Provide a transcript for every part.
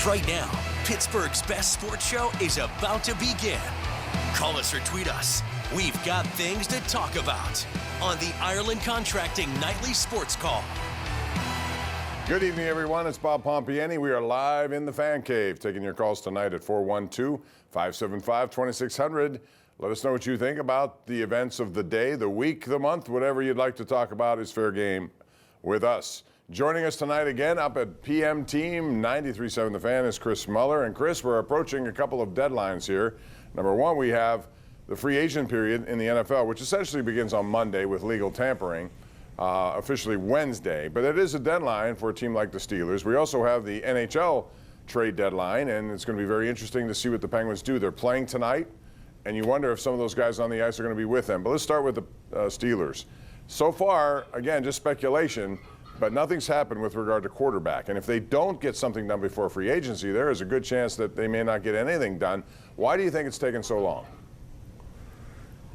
Right now, Pittsburgh's best sports show is about to begin. Call us or tweet us. We've got things to talk about on the Ireland Contracting Nightly Sports Call. Good evening, everyone. It's Bob Pompeani. We are live in the Fan Cave, taking your calls tonight at 412-575-2600. Let us know what you think about the events of the day, the week, the month, whatever you'd like to talk about is fair game with us. Joining us tonight again up at PM Team 93.7 The Fan is Chris Mueller. And Chris, we're approaching a couple of deadlines here. Number one, we have the free agent period in the NFL, which essentially begins on Monday with legal tampering, officially Wednesday. But it is a deadline for a team like the Steelers. We also have the NHL trade deadline, and it's going to be very interesting to see what the Penguins do. They're playing tonight, and you wonder if some of those guys on the ice are going to be with them. But let's start with the Steelers. So far, again, just speculation, but nothing's happened with regard to quarterback. And if they don't get something done before free agency, there is a good chance that they may not get anything done. Why do you think it's taken so long?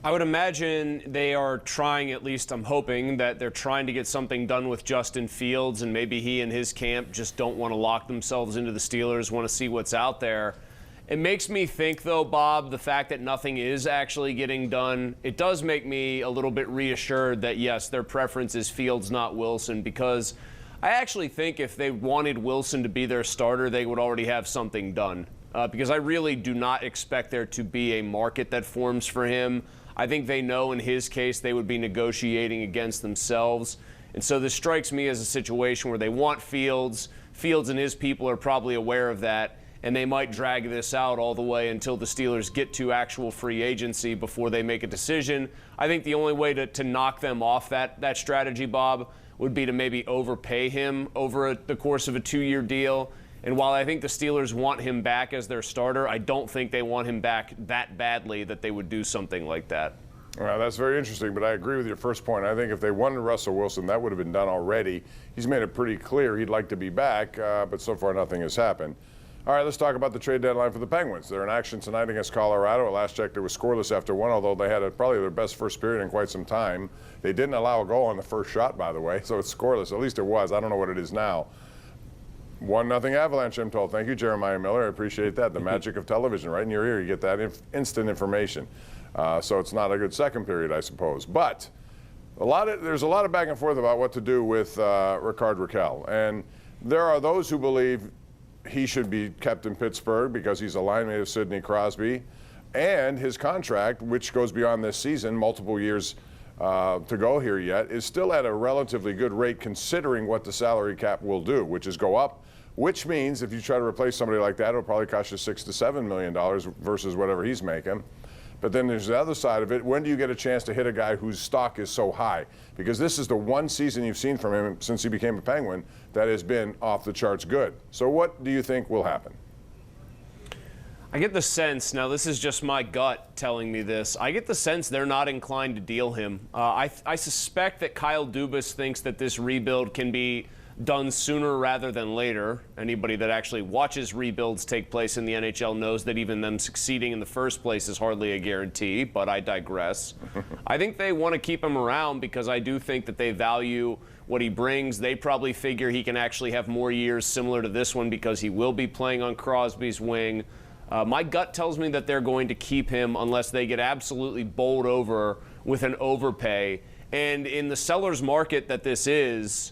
I would imagine they are trying, at least I'm hoping, that they're trying to get something done with Justin Fields, and maybe he and his camp just don't want to lock themselves into the Steelers, want to see what's out there. It makes me think, though, Bob, the fact that nothing is actually getting done, it does make me a little bit reassured that, yes, their preference is Fields, not Wilson, because I actually think if they wanted Wilson to be their starter, they would already have something done. Because I really do not expect there to be a market that forms for him. I think they know in his case they would be negotiating against themselves. And so this strikes me as a situation where they want Fields. Fields and his people are probably aware of that. And they might drag this out all the way until the Steelers get to actual free agency before they make a decision. I think the only way to knock them off that strategy, Bob, would be to maybe overpay him over the course of a 2-year deal. And while I think the Steelers want him back as their starter, I don't think they want him back that badly that they would do something like that. Well, that's very interesting, but I agree with your first point. I think if they wanted Russell Wilson, that would have been done already. He's made it pretty clear he'd like to be back, but so far nothing has happened. All right, let's talk about the trade deadline for the Penguins. They're in action tonight against Colorado. At last check, they were scoreless after one, although they had probably their best first period in quite some time. They didn't allow a goal on the first shot, by the way, so it's scoreless. At least it was. I don't know what it is now. 1-0 Avalanche, I'm told. Thank you, Jeremiah Miller. I appreciate that. The magic of television, right in your ear. You get that instant information. So it's not a good second period, I suppose. But there's a lot of back and forth about what to do with Rickard Rakell. And there are those who believe he should be kept in Pittsburgh because he's a line mate of Sidney Crosby. And his contract, which goes beyond this season, multiple years to go here yet, is still at a relatively good rate considering what the salary cap will do, which is go up, which means if you try to replace somebody like that, it'll probably cost you $6 to $7 million versus whatever he's making. But then there's the other side of it. When do you get a chance to hit a guy whose stock is so high? Because this is the one season you've seen from him since he became a Penguin that has been off the charts good. So what do you think will happen? I get the sense, now this is just my gut telling me this, I get the sense they're not inclined to deal him. I suspect that Kyle Dubas thinks that this rebuild can be done sooner rather than later. Anybody that actually watches rebuilds take place in the NHL knows that even them succeeding in the first place is hardly a guarantee, but I digress. I think they want to keep him around because I do think that they value what he brings. They probably figure he can actually have more years similar to this one because he will be playing on Crosby's wing. My gut tells me that they're going to keep him unless they get absolutely bowled over with an overpay. And in the seller's market that this is,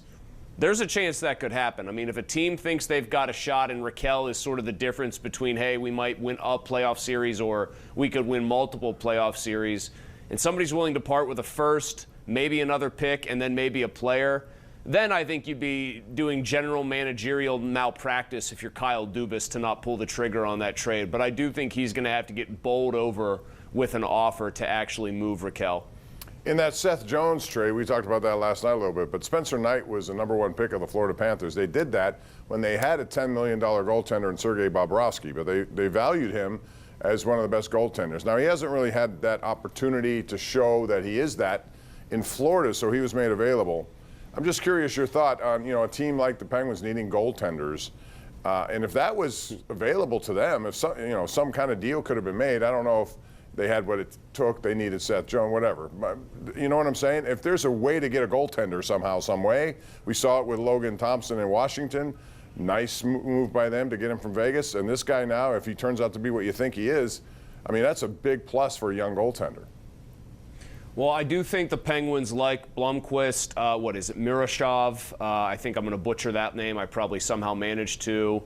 there's a chance that could happen. I mean, if a team thinks they've got a shot and Rakell is sort of the difference between, hey, we might win a playoff series or we could win multiple playoff series, and somebody's willing to part with a first, maybe another pick, and then maybe a player, then I think you'd be doing general managerial malpractice if you're Kyle Dubas to not pull the trigger on that trade. But I do think he's going to have to get bowled over with an offer to actually move Rakell. In that Seth Jones trade, we talked about that last night a little bit, but Spencer Knight was the #1 pick of the Florida Panthers. They did that when they had a $10 million goaltender in Sergei Bobrovsky, but they valued him as one of the best goaltenders. Now, he hasn't really had that opportunity to show that he is that in Florida, so he was made available. I'm just curious your thought on, a team like the Penguins needing goaltenders. And if that was available to them, if some kind of deal could have been made, I don't know if they had what it took, they needed Seth Jones, whatever. But you know what I'm saying? If there's a way to get a goaltender somehow, some way, we saw it with Logan Thompson in Washington. Nice move by them to get him from Vegas. And this guy now, if he turns out to be what you think he is, I mean, that's a big plus for a young goaltender. Well, I do think the Penguins like Blomqvist. Miroshov? I think I'm going to butcher that name. I probably somehow managed to.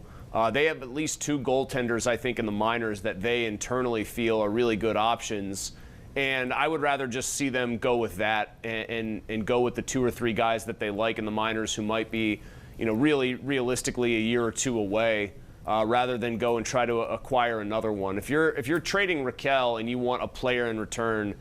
They have at least 2 goaltenders, I think, in the minors that they internally feel are really good options. And I would rather just see them go with that and go with the 2 or 3 guys that they like in the minors who might be, really realistically a year or 2 away, rather than go and try to acquire another one. If you're trading Raquel and you want a player in return,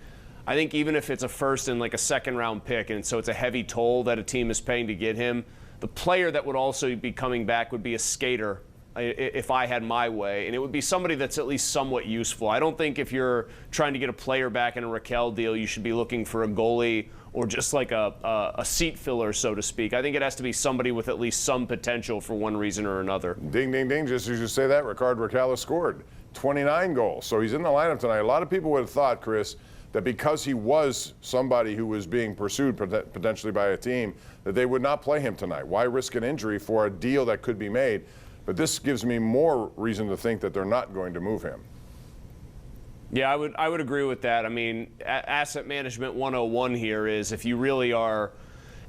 I think even if it's a first and like a second round pick, and so it's a heavy toll that a team is paying to get him, the player that would also be coming back would be a skater if I had my way, and it would be somebody that's at least somewhat useful. I don't think if you're trying to get a player back in a Raquel deal, you should be looking for a goalie or just like a seat filler, so to speak. I think it has to be somebody with at least some potential for one reason or another. Ding, ding, ding. Just as you say that, Rickard Rakell has scored 29 goals. So he's in the lineup tonight. A lot of people would have thought, Chris, that because he was somebody who was being pursued potentially by a team, that they would not play him tonight. Why risk an injury for a deal that could be made? But this gives me more reason to think that they're not going to move him. Yeah, I would agree with that. I mean, asset management 101 here is if you really are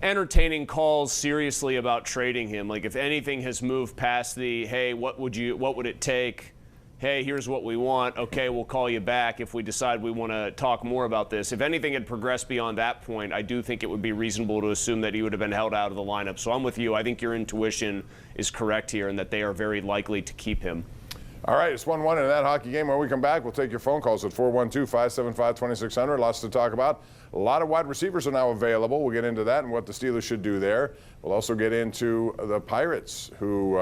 entertaining calls seriously about trading him, like if anything has moved past the, hey, what would it take? Hey, here's what we want. Okay, we'll call you back if we decide we want to talk more about this. If anything had progressed beyond that point, I do think it would be reasonable to assume that he would have been held out of the lineup. So I'm with you. I think your intuition is correct here and that they are very likely to keep him. All right, it's 1-1 in that hockey game. When we come back, we'll take your phone calls at 412-575-2600. Lots to talk about. A lot of wide receivers are now available. We'll get into that and what the Steelers should do there. We'll also get into the Pirates, who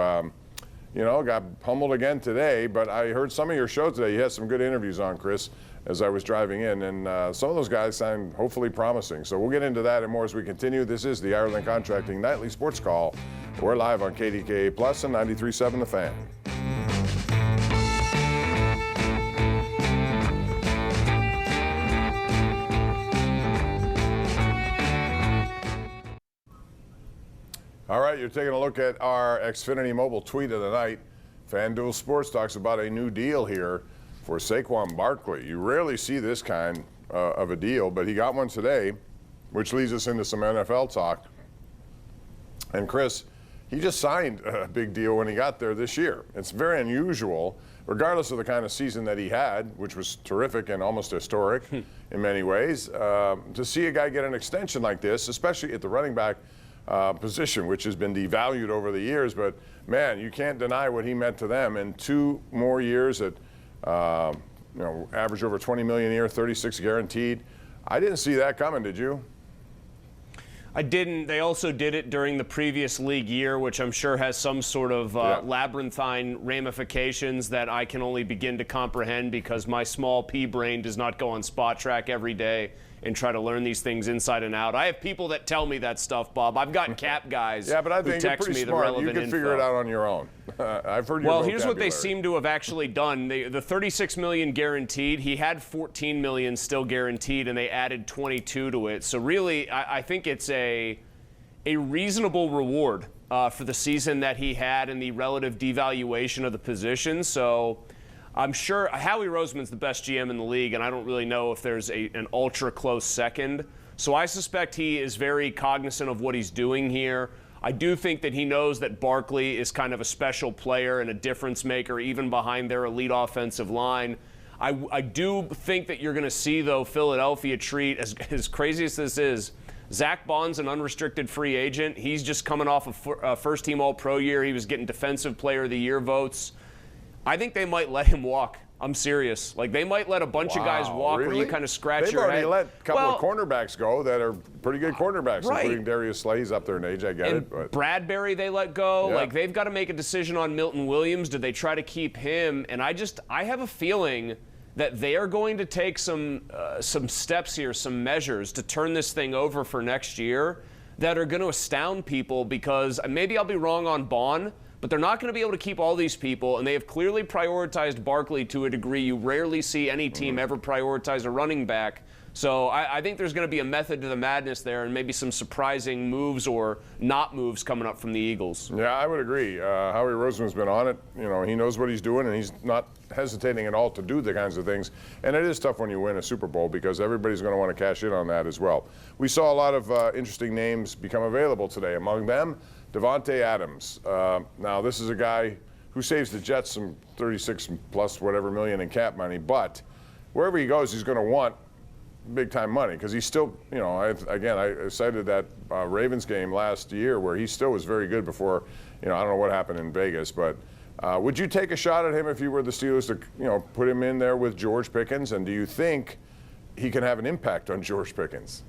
got pummeled again today, but I heard some of your show today. You had some good interviews on, Chris, as I was driving in, and some of those guys sound hopefully promising. So we'll get into that and more as we continue. This is the Ireland Contracting Nightly Sports Call. We're live on KDKA Plus and 93.7 The Fan. All right, you're taking a look at our Xfinity Mobile tweet of the night. FanDuel Sports talks about a new deal here for Saquon Barkley. You rarely see this kind of a deal, but he got one today, which leads us into some NFL talk. And Chris, he just signed a big deal when he got there this year. It's very unusual, regardless of the kind of season that he had, which was terrific and almost historic in many ways, to see a guy get an extension like this, especially at the running back position, which has been devalued over the years. But man, you can't deny what he meant to them. And 2 more years at average over $20 million a year, 36 guaranteed. I didn't see that coming. Did you? I didn't. They also did it during the previous league year, which I'm sure has some sort of labyrinthine ramifications that I can only begin to comprehend because my small pea brain does not go on Spot Track every day and try to learn these things inside and out. I have people that tell me that stuff, Bob. I've got cap guys yeah, but I think who text you're pretty me smart. the relevant You can info. figure it out on your own. I've heard your Well, vocabulary. here's what they seem to have actually done. The $36 million guaranteed, he had $14 million still guaranteed, and they added 22 to it. So really, I think it's a reasonable reward for the season that he had and the relative devaluation of the position. So I'm sure Howie Roseman's the best GM in the league, and I don't really know if there's an ultra close second. So I suspect he is very cognizant of what he's doing here. I do think that he knows that Barkley is kind of a special player and a difference maker, even behind their elite offensive line. I do think that you're going to see, though, Philadelphia treat, as crazy as this is, Zach Bond's an unrestricted free agent. He's just coming off a first-team All-Pro year. He was getting Defensive Player of the Year votes. I think they might let him walk. I'm serious. Like, they might let a bunch of guys walk really? where you kind of scratch They've your head. already let a couple of cornerbacks go that are pretty good cornerbacks, right. including Darius Slay. He's up there in age, I get and it. But Bradbury they let go. Yeah. Like, they've got to make a decision on Milton Williams. Do they try to keep him? And I have a feeling that they are going to take some steps here, some measures to turn this thing over for next year that are going to astound people, because maybe I'll be wrong on Bond, but they're not going to be able to keep all these people, and they have clearly prioritized Barkley to a degree you rarely see any team ever prioritize a running back. So I think there's going to be a method to the madness there, and maybe some surprising moves or not moves coming up from the Eagles. Yeah, I would agree. Howie Roseman's been on it. You know, he knows what he's doing, and he's not hesitating at all to do the kinds of things. And it is tough when you win a Super Bowl because everybody's going to want to cash in on that as well. We saw a lot of interesting names become available today. Among them, Davante Adams. Now, this is a guy who saves the Jets some 36 plus whatever million in cap money, but wherever he goes, he's going to want big-time money because he's still, you know, I cited that Ravens game last year where he still was very good before, you know, I don't know what happened in Vegas, but would you take a shot at him if you were the Steelers to, you know, put him in there with George Pickens, and do you think he can have an impact on George Pickens?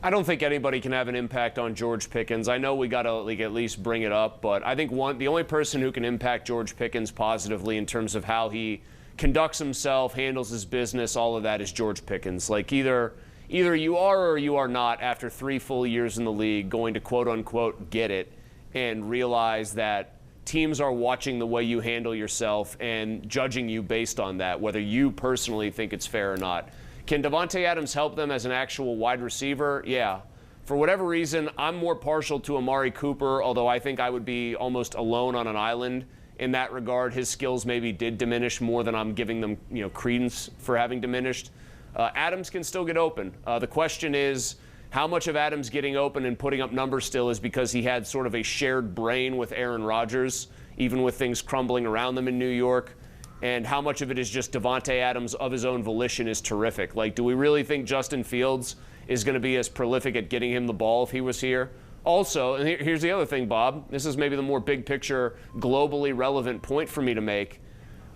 I don't think anybody can have an impact on George Pickens. I know we got to at least bring it up, but I think the only person who can impact George Pickens positively in terms of how he conducts himself, handles his business, all of that is George Pickens. Like either you are or you are not, after 3 full years in the league, going to quote unquote get it and realize that teams are watching the way you handle yourself and judging you based on that, whether you personally think it's fair or not. Can Davante Adams help them as an actual wide receiver? Yeah. For whatever reason, I'm more partial to Amari Cooper, although I think I would be almost alone on an island in that regard. His skills maybe did diminish more than I'm giving them, you know, credence for having diminished. Adams can still get open. The question is, how much of Adams getting open and putting up numbers still is because he had sort of a shared brain with Aaron Rodgers, even with things crumbling around them in New York, and how much of it is just Davante Adams of his own volition is terrific. Like, do we really think Justin Fields is going to be as prolific at getting him the ball if he was here? Also, and here's the other thing, Bob. This is maybe the more big picture, globally relevant point for me to make.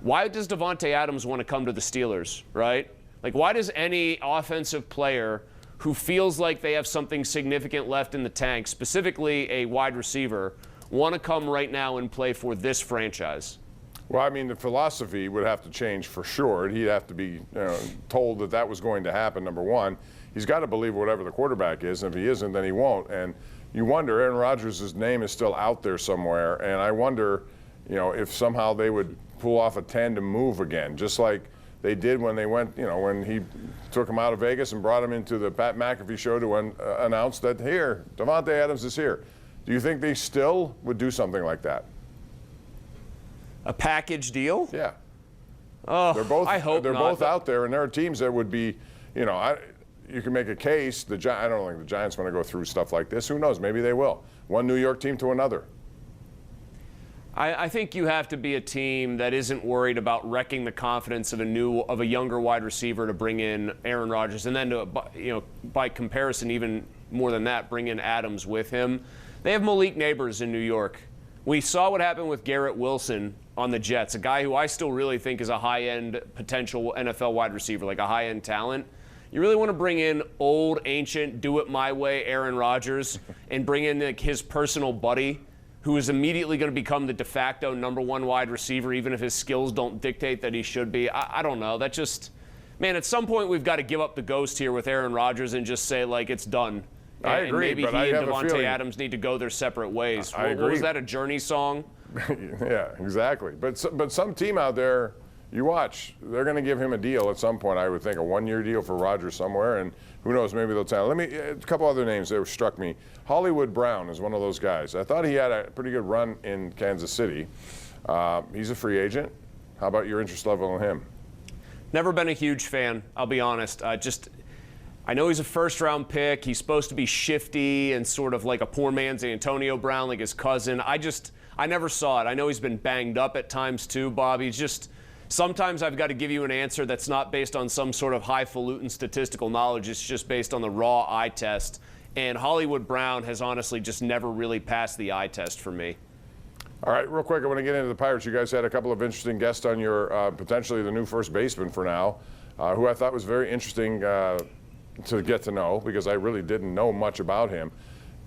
Why does Davante Adams want to come to the Steelers, right? Like, why does any offensive player who feels like they have something significant left in the tank, specifically a wide receiver, want to come right now and play for this franchise? Well, I mean, the philosophy would have to change for sure. He'd have to be told that that was going to happen, number one. He's got to believe whatever the quarterback is, and if he isn't, then he won't. And you wonder, Aaron Rodgers' name is still out there somewhere, and I wonder, you know, if somehow they would pull off a tandem move again, just like they did when they went, you know, when he took him out of Vegas and brought him into the Pat McAfee show to announce that, here, Davante Adams is here. Do you think they still would do something like that? A package deal? Yeah. Oh, they're both, I hope they're not, both out there, and there are teams that would be, you know, you can make a case. I don't think the Giants want to go through stuff like this. Who knows? Maybe they will. One New York team to another. I think you have to be a team that isn't worried about wrecking the confidence of a younger wide receiver to bring in Aaron Rodgers, and then to, you know, by comparison, even more than that, bring in Adams with him. They have Malik Neighbors in New York. We saw what happened with Garrett Wilson on the Jets, a guy who I still really think is a high-end potential NFL wide receiver, like a high-end talent. You really want to bring in old, ancient, do-it-my-way Aaron Rodgers and bring in like his personal buddy, who is immediately going to become the de facto number 1 wide receiver, even if his skills don't dictate that he should be. I don't know. That just, man, at some point we've got to give up the ghost here with Aaron Rodgers and just say, like, it's done. I agree, and maybe but he I and have a Davante feeling Adams need to go their separate ways. I What was agree. that, a Journey song? Yeah, exactly. But some team out there, you watch, they're going to give him a deal at some point, I would think, a 1-year deal for Rodgers somewhere, and who knows, maybe they'll tell. A couple other names that struck me. Hollywood Brown is one of those guys. I thought he had a pretty good run in Kansas City. He's a free agent. How about your interest level in him? Never been a huge fan, I'll be honest. I know he's a first-round pick. He's supposed to be shifty and sort of like a poor man's Antonio Brown, like his cousin. I never saw it. I know he's been banged up at times too, Bob. Sometimes I've got to give you an answer that's not based on some sort of highfalutin statistical knowledge. It's just based on the raw eye test. And Hollywood Brown has honestly just never really passed the eye test for me. All right, real quick, I want to get into the Pirates. You guys had a couple of interesting guests on your potentially the new first baseman for now, who I thought was very interesting to get to know because I really didn't know much about him.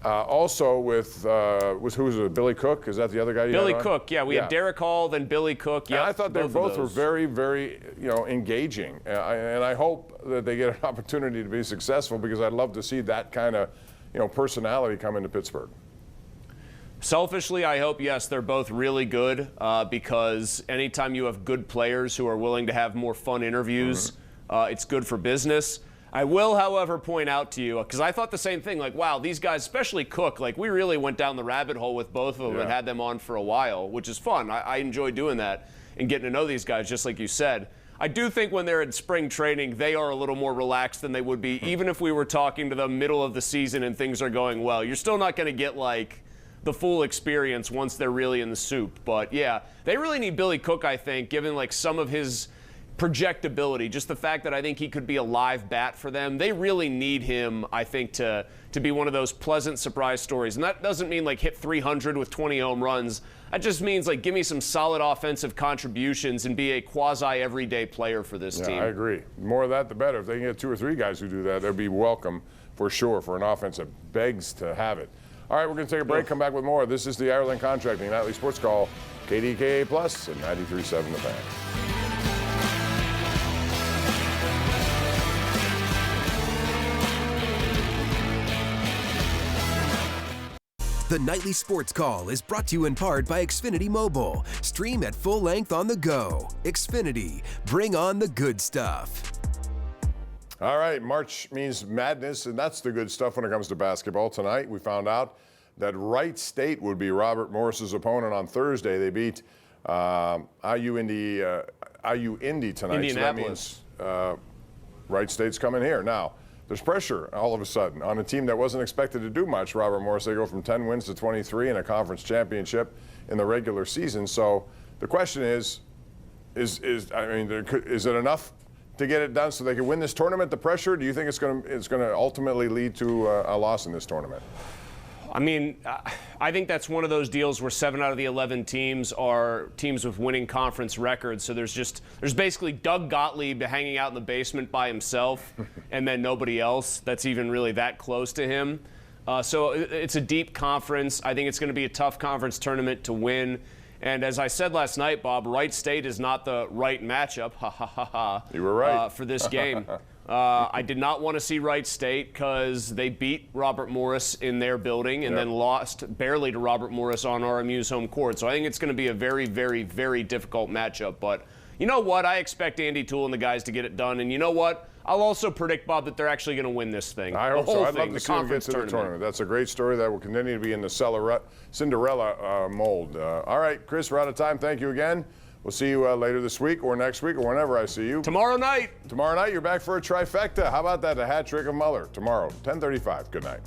Also with who was it? Billy Cook? Is that the other guy you Billy had on? Cook, yeah. We had Derek Hall, then Billy Cook. Yeah, I thought they both were very, very, engaging, and I hope that they get an opportunity to be successful because I'd love to see that kind of, personality come into Pittsburgh. Selfishly, I hope, yes, they're both really good because anytime you have good players who are willing to have more fun interviews, it's good for business. I will, however, point out to you, because I thought the same thing, like, wow, these guys, especially Cook, like, we really went down the rabbit hole with both of them and had them on for a while, which is fun. I enjoy doing that and getting to know these guys, just like you said. I do think when they're in spring training, they are a little more relaxed than they would be, even if we were talking to them middle of the season and things are going well. You're still not going to get, like, the full experience once they're really in the soup. But, yeah, they really need Billy Cook, I think, given, like, some of his projectability, just the fact that I think he could be a live bat for them. They really need him, I think, to be one of those pleasant surprise stories. And that doesn't mean like hit 300 with 20 home runs. That just means like give me some solid offensive contributions and be a quasi-everyday player for this team. I agree. The more of that, the better. If they can get 2 or 3 guys who do that, they'll be welcome for sure for an offense that begs to have it. All right, we're going to take a break, come back with more. This is the Ireland Contracting Nightly Sports Call, KDKA Plus and 93.7 The Fan. The Nightly Sports Call is brought to you in part by Xfinity Mobile. Stream at full length on the go. Xfinity, bring on the good stuff. All right, March means madness, and that's the good stuff when it comes to basketball. Tonight, we found out that Wright State would be Robert Morris's opponent on Thursday. They beat IU Indy tonight. So that means Wright State's coming here. Now, there's pressure all of a sudden on a team that wasn't expected to do much. Robert Morris, they go from 10 wins to 23 in a conference championship in the regular season. So the question is it enough to get it done so they can win this tournament? The pressure, do you think it's going to ultimately lead to a loss in this tournament? I mean, I think that's one of those deals where 7 out of the 11 teams are teams with winning conference records. So there's basically Doug Gottlieb hanging out in the basement by himself and then nobody else that's even really that close to him. So it's a deep conference. I think it's going to be a tough conference tournament to win. And as I said last night, Bob, Wright State is not the right matchup, You were right. for this game. I did not want to see Wright State because they beat Robert Morris in their building and then lost barely to Robert Morris on RMU's home court. So I think it's going to be a very, very, very difficult matchup. But you know what? I expect Andy Toole and the guys to get it done. And you know what? I'll also predict, Bob, that they're actually going to win this thing. I hope so. I'd love to see them get to the tournament. That's a great story that will continue to be in the Cinderella mold. All right, Chris, we're out of time. Thank you again. We'll see you later this week or next week or whenever I see you. Tomorrow night. Tomorrow night, you're back for a trifecta. How about that? A hat trick of Mueller tomorrow, 10:35. Good night.